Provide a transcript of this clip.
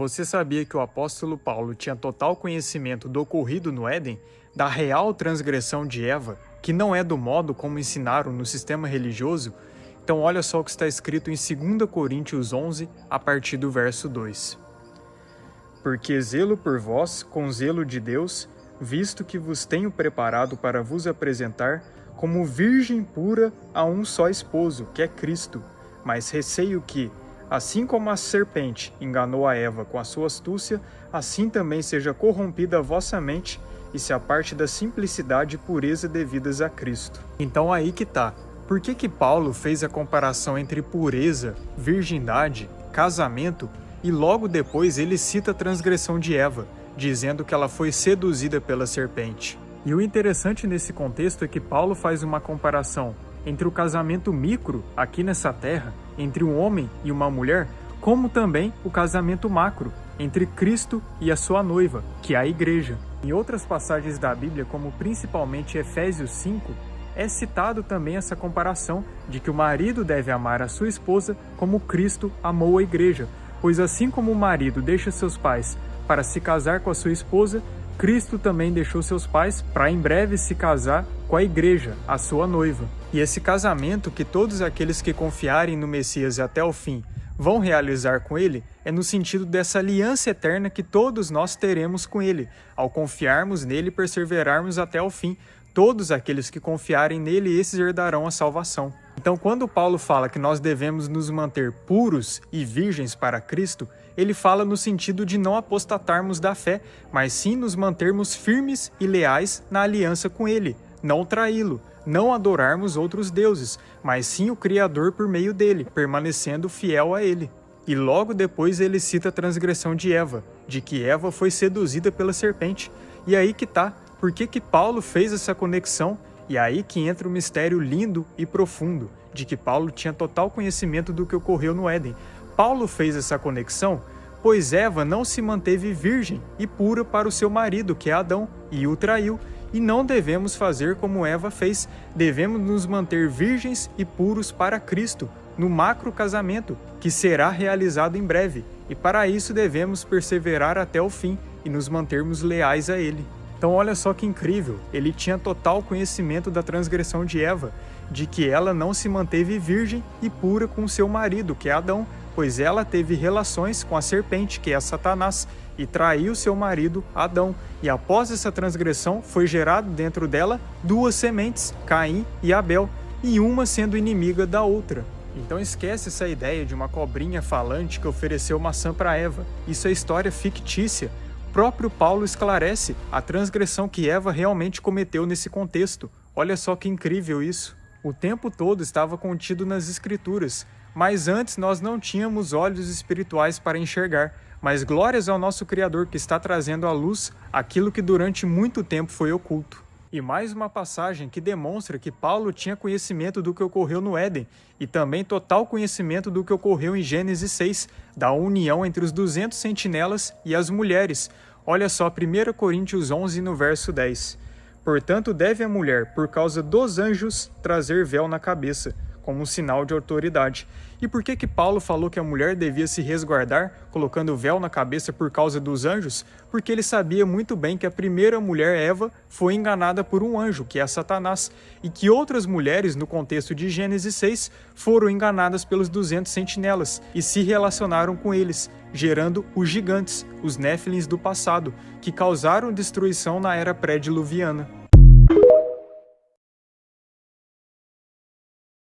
Você sabia que o apóstolo Paulo tinha total conhecimento do ocorrido no Éden, da real transgressão de Eva, que não é do modo como ensinaram no sistema religioso? Então olha só o que está escrito em 2 Coríntios 11, a partir do verso 2. Porque zelo por vós, com zelo de Deus, visto que vos tenho preparado para vos apresentar como virgem pura a um só esposo, que é Cristo. Mas receio que, assim como a serpente enganou a Eva com a sua astúcia, assim também seja corrompida a vossa mente e se aparte da simplicidade e pureza devidas a Cristo. Então aí que tá. Por que Paulo fez a comparação entre pureza, virgindade, casamento e logo depois ele cita a transgressão de Eva, dizendo que ela foi seduzida pela serpente? E o interessante nesse contexto é que Paulo faz uma comparação entre o casamento micro, aqui nessa terra, entre um homem e uma mulher, como também o casamento macro, entre Cristo e a sua noiva, que é a igreja. Em outras passagens da Bíblia, como principalmente Efésios 5, é citado também essa comparação de que o marido deve amar a sua esposa como Cristo amou a igreja, pois assim como o marido deixa seus pais para se casar com a sua esposa, Cristo também deixou seus pais para em breve se casar com a igreja, a sua noiva. E esse casamento que todos aqueles que confiarem no Messias até o fim vão realizar com ele é no sentido dessa aliança eterna que todos nós teremos com ele, ao confiarmos nele e perseverarmos até o fim. Todos aqueles que confiarem nele, esses herdarão a salvação. Então, quando Paulo fala que nós devemos nos manter puros e virgens para Cristo, ele fala no sentido de não apostatarmos da fé, mas sim nos mantermos firmes e leais na aliança com ele, não traí-lo, não adorarmos outros deuses, mas sim o Criador por meio dele, permanecendo fiel a ele. E logo depois ele cita a transgressão de Eva, de que Eva foi seduzida pela serpente. E aí que tá, por que Paulo fez essa conexão? E aí que entra o mistério lindo e profundo, de que Paulo tinha total conhecimento do que ocorreu no Éden. Paulo fez essa conexão, pois Eva não se manteve virgem e pura para o seu marido, que é Adão, e o traiu. E não devemos fazer como Eva fez, devemos nos manter virgens e puros para Cristo, no macro casamento, que será realizado em breve. E para isso devemos perseverar até o fim e nos mantermos leais a Ele. Então olha só que incrível, ele tinha total conhecimento da transgressão de Eva, de que ela não se manteve virgem e pura com seu marido, que é Adão, pois ela teve relações com a serpente, que é Satanás, e traiu seu marido, Adão. E após essa transgressão, foi gerado dentro dela duas sementes, Caim e Abel, e uma sendo inimiga da outra. Então esquece essa ideia de uma cobrinha falante que ofereceu maçã para Eva. Isso é história fictícia. O próprio Paulo esclarece a transgressão que Eva realmente cometeu nesse contexto. Olha só que incrível isso. O tempo todo estava contido nas Escrituras, mas antes nós não tínhamos olhos espirituais para enxergar. Mas glórias ao nosso Criador que está trazendo à luz aquilo que durante muito tempo foi oculto. E mais uma passagem que demonstra que Paulo tinha conhecimento do que ocorreu no Éden e também total conhecimento do que ocorreu em Gênesis 6, da união entre os 200 sentinelas e as mulheres. Olha só 1 Coríntios 11, no verso 10. Portanto, deve a mulher, por causa dos anjos, trazer véu na cabeça, como um sinal de autoridade. E por que Paulo falou que a mulher devia se resguardar, colocando o véu na cabeça por causa dos anjos? Porque ele sabia muito bem que a primeira mulher, Eva, foi enganada por um anjo, que é Satanás, e que outras mulheres, no contexto de Gênesis 6, foram enganadas pelos 200 sentinelas e se relacionaram com eles, gerando os gigantes, os néfilins do passado, que causaram destruição na era pré-diluviana.